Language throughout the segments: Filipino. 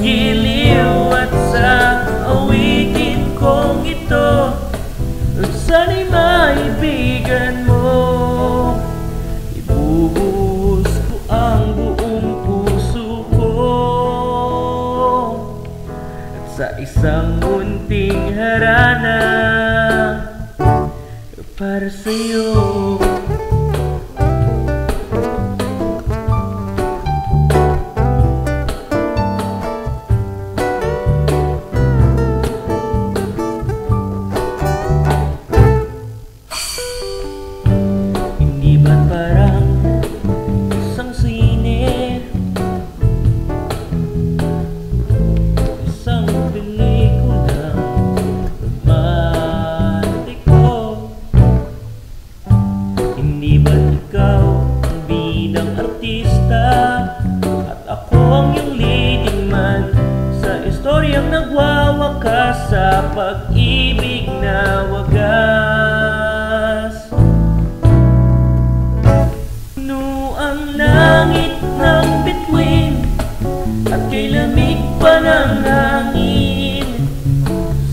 giliw at sa awitin kong ito, sana'y maibigan mo. Ibubuhos ko ang buong puso ko at sa isang munting harana para sa'yo. Hindi ba't parang isang sine, isang pelikulang romantiko? Hindi ba't ikaw ang bidang artista at ako ang iyong leading man sa istoryang nagwawakas sa pag-ibig na wagas? Puno ang langit ng bituin at kay lamig pa ng hangin,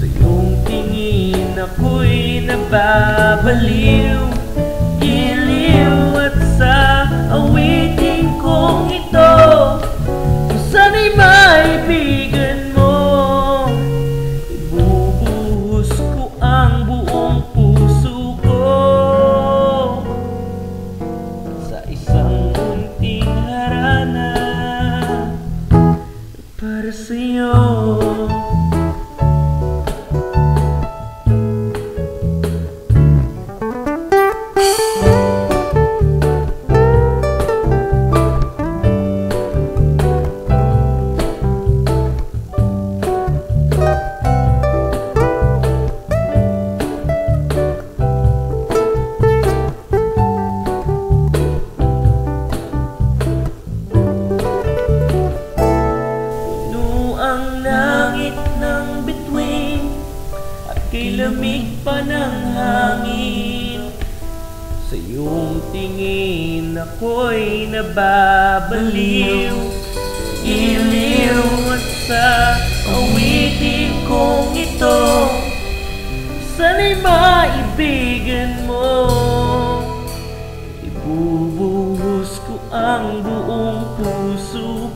sa iyong tingin ako'y nababaliw. Giliw at sa awitin kong ito, sana'y maibigan mo. Ibubuhos ko ang buong puso ko sa isang munting harana para sa'yo. Ang langit ng bituin at kay lamig pa ng hangin, sa iyong tingin ako'y nababaliw. Giliw at sa awitin kong ito, sana'y maibigan mo. Ibubuhos ko ang buong puso